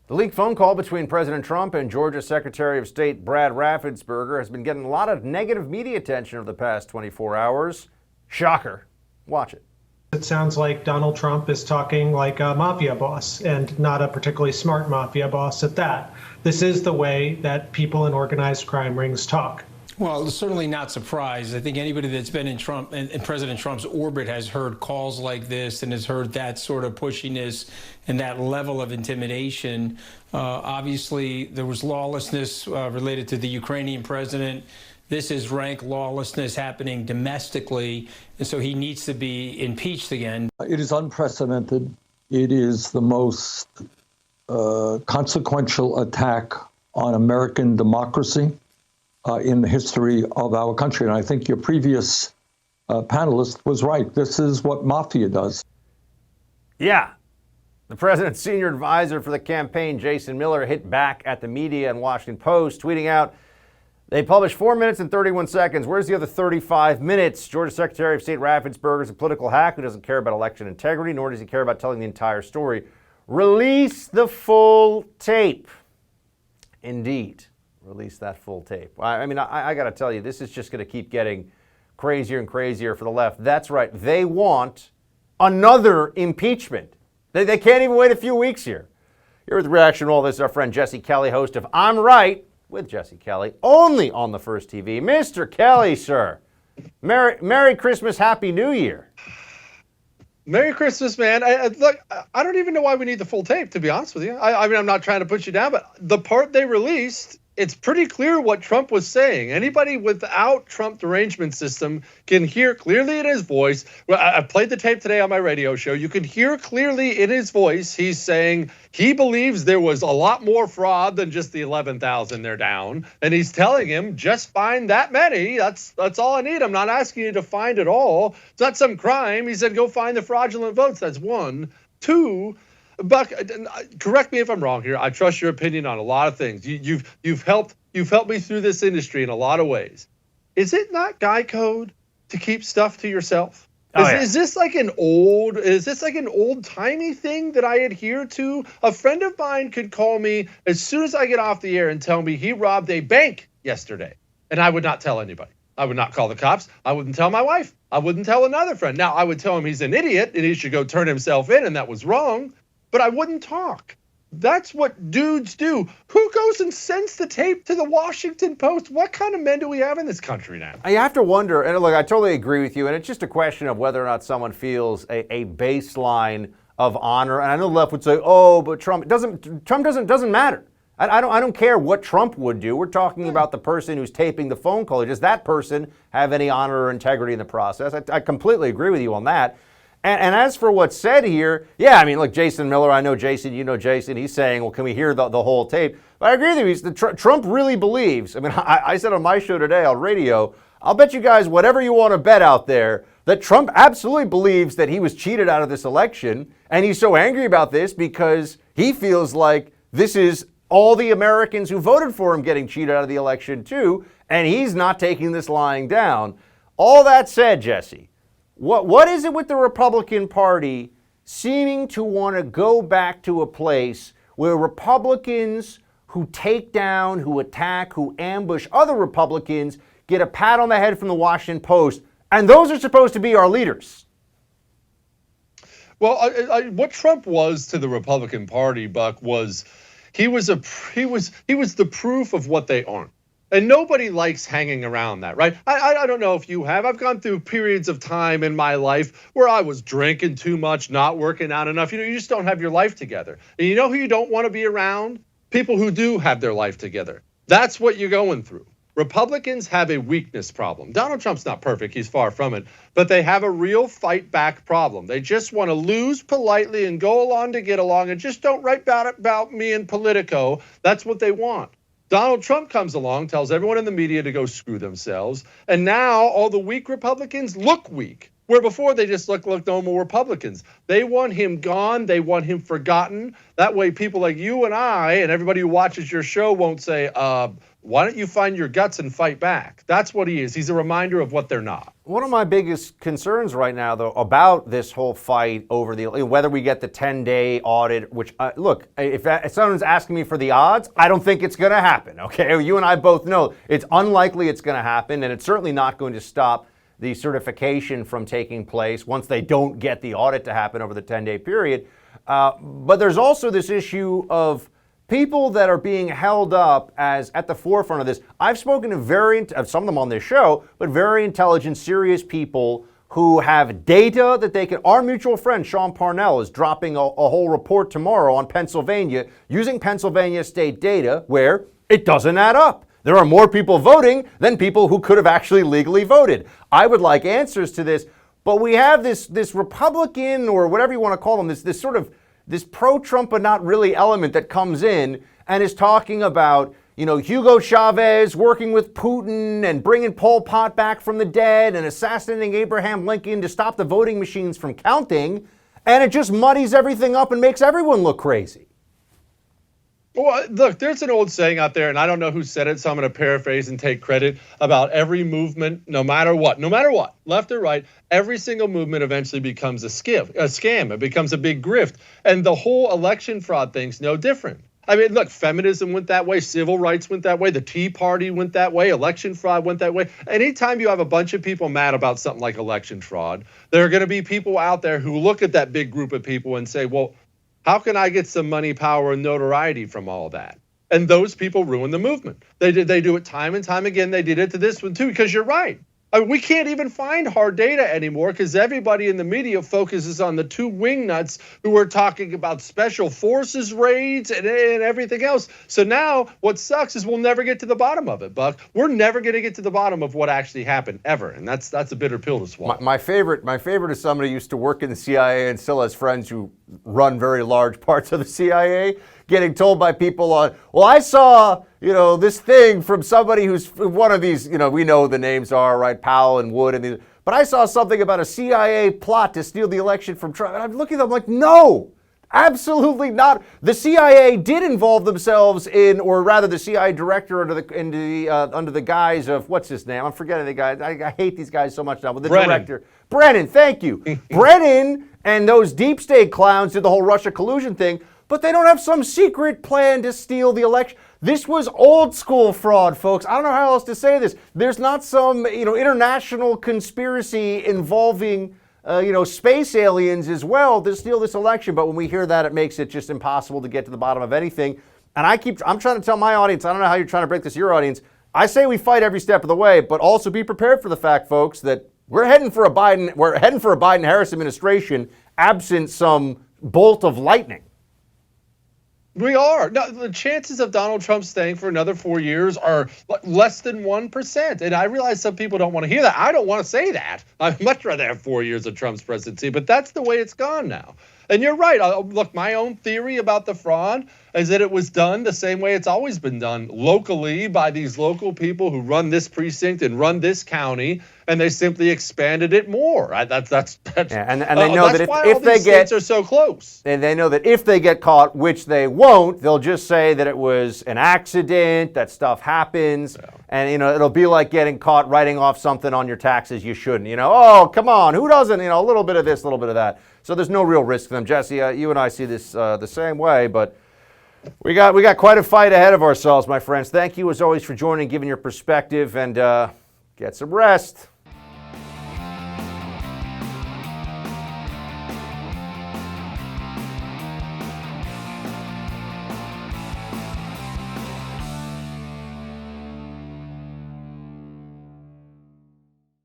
The leaked phone call between President Trump and Georgia Secretary of State Brad Raffensperger has been getting a lot of negative media attention over the past 24 hours. Shocker. Watch it. It sounds like Donald Trump is talking like a mafia boss, and not a particularly smart mafia boss at that. This is the way that people in organized crime rings talk. Well, certainly not surprised. I think anybody that's been in Trump and President Trump's orbit has heard calls like this and has heard that sort of pushiness and that level of intimidation. Obviously, there was lawlessness related to the Ukrainian president. This is rank lawlessness happening domestically, and so he needs to be impeached again. It is unprecedented. It is the most consequential attack on American democracy in the history of our country. And I think your previous panelist was right. This is what mafia does. Yeah. The president's senior advisor for the campaign, Jason Miller, hit back at the media and Washington Post, tweeting out, they published 4 minutes and 31 seconds. Where's the other 35 minutes? Georgia Secretary of State Raffensperger is a political hack who doesn't care about election integrity, nor does he care about telling the entire story. Release the full tape. Indeed. Release that full tape. I mean, I got to tell you, this is just going to keep getting crazier and crazier for the left. That's right. They want another impeachment. They can't even wait a few weeks here. Here with the reaction to all this, our friend Jesse Kelly, host of I'm Right with Jesse Kelly, only on the First TV. Mr. Kelly, sir, Merry Christmas, Happy New Year. Merry Christmas, man. Look, I don't even know why we need the full tape, to be honest with you. I mean, I'm not trying to put you down, but the part they released, it's pretty clear what Trump was saying. Anybody without Trump derangement system can hear clearly in his voice. Well, I played the tape today on my radio show. You can hear clearly in his voice. He's saying he believes there was a lot more fraud than just the 11,000 they're down. And he's telling him, just find that many. That's all I need. I'm not asking you to find it all. It's not some crime. He said, go find the fraudulent votes. That's one. Two, Buck, correct me if I'm wrong here. I trust your opinion on a lot of things. You've helped me through this industry in a lot of ways. Is it not guy code to keep stuff to yourself? Is this like an old timey thing that I adhere to? A friend of mine could call me as soon as I get off the air and tell me he robbed a bank yesterday, and I would not tell anybody. I would not call the cops. I wouldn't tell my wife. I wouldn't tell another friend. Now I would tell him he's an idiot and he should go turn himself in, and that was wrong. But I wouldn't talk. That's what dudes do. Who goes and sends the tape to the Washington Post? What kind of men do we have in this country now? You have to wonder, and look, I totally agree with you, and it's just a question of whether or not someone feels a baseline of honor. And I know the left would say, oh, but Trump doesn't matter. I don't care what Trump would do. We're talking about the person who's taping the phone call. Does that person have any honor or integrity in the process? I completely agree with you on that. And as for what's said here, yeah, I mean, look, Jason Miller, I know Jason, you know Jason, he's saying, well, can we hear the whole tape? But I agree with you. Trump really believes, I mean, I said on my show today on radio, I'll bet you guys whatever you want to bet out there, that Trump absolutely believes that he was cheated out of this election. And he's so angry about this because he feels like this is all the Americans who voted for him getting cheated out of the election too. And he's not taking this lying down. All that said, Jesse, what is it with the Republican Party seeming to want to go back to a place where Republicans who take down, who attack, who ambush other Republicans get a pat on the head from the Washington Post, and those are supposed to be our leaders? Well, what Trump was to the Republican Party, Buck, was he was the proof of what they aren't. And nobody likes hanging around that, right? I don't know if you have. I've gone through periods of time in my life where I was drinking too much, not working out enough. You just don't have your life together. And you know who you don't want to be around? People who do have their life together. That's what you're going through. Republicans have a weakness problem. Donald Trump's not perfect. He's far from it. But they have a real fight back problem. They just want to lose politely and go along to get along and just don't write about me in Politico. That's what they want. Donald Trump comes along, tells everyone in the media to go screw themselves. And now all the weak Republicans look weak. Where before they just look like normal Republicans. They want him gone. They want him forgotten. That way people like you and I and everybody who watches your show won't say, why don't you find your guts and fight back? That's what he is. He's a reminder of what they're not. One of my biggest concerns right now, though, about this whole fight over whether we get the 10-day audit, which, look, if someone's asking me for the odds, I don't think it's going to happen, okay? You and I both know it's unlikely it's going to happen, and it's certainly not going to stop the certification from taking place once they don't get the audit to happen over the 10-day period. But there's also this issue of people that are being held up as at the forefront of this. I've spoken to some of them on this show, but very intelligent, serious people who have data that they can. Our mutual friend Sean Parnell is dropping a whole report tomorrow on Pennsylvania using Pennsylvania state data where it doesn't add up. There are more people voting than people who could have actually legally voted. I would like answers to this, but we have this Republican, or whatever you want to call them, this pro-Trump but not really element that comes in and is talking about, Hugo Chavez working with Putin and bringing Pol Pot back from the dead and assassinating Abraham Lincoln to stop the voting machines from counting, and it just muddies everything up and makes everyone look crazy. Well, look, there's an old saying out there, and I don't know who said it, so I'm going to paraphrase and take credit, about every movement, no matter what, left or right, every single movement eventually becomes a scam. It becomes a big grift. And the whole election fraud thing's no different. I mean, look, feminism went that way, civil rights went that way, the Tea Party went that way, election fraud went that way. Anytime you have a bunch of people mad about something like election fraud, there are going to be people out there who look at that big group of people and say, well, how can I get some money, power, and notoriety from all that? And those people ruin the movement. They do it time and time again. They did it to this one too, because you're right. I mean, we can't even find hard data anymore because everybody in the media focuses on the two wingnuts who are talking about special forces raids and everything else. So now what sucks is we'll never get to the bottom of it, Buck. We're never going to get to the bottom of what actually happened ever. And that's a bitter pill to swallow. My favorite is somebody who used to work in the CIA and still has friends who run very large parts of the CIA, getting told by people I saw, this thing from somebody who's one of these, we know the names are, right, Powell and Wood, and these, but I saw something about a CIA plot to steal the election from Trump. And I'm looking at them like, no, absolutely not. The CIA did involve themselves in, or rather the CIA director under the guise of, what's his name? I'm forgetting the guy. I hate these guys so much now, but the director. Brennan, thank you. Brennan and those deep state clowns did the whole Russia collusion thing, but they don't have some secret plan to steal the election. This was old school fraud, folks. I don't know how else to say this. There's not some, international conspiracy involving, space aliens as well to steal this election. But when we hear that, it makes it just impossible to get to the bottom of anything. And I'm trying to tell my audience, I don't know how you're trying to break this to your audience. I say we fight every step of the way, but also be prepared for the fact, folks, that we're heading for a Biden-Harris administration absent some bolt of lightning. We are. No, the chances of Donald Trump staying for another 4 years are less than 1%. And I realize some people don't want to hear that. I don't want to say that. I'd much rather have 4 years of Trump's presidency, but that's the way it's gone now. And you're right. Look, my own theory about the fraud is that it was done the same way it's always been done, locally by these local people who run this precinct and run this county, and they simply expanded it more. That's yeah, and they know that if they states are so close, and they know that if they get caught, which they won't, they'll just say that it was an accident, that stuff happens, and it'll be like getting caught writing off something on your taxes you shouldn't. Oh, come on, who doesn't? A little bit of this, a little bit of that. So there's no real risk for them. Jesse, you and I see this the same way, but we got quite a fight ahead of ourselves, my friends. Thank you as always for joining, giving your perspective, and get some rest.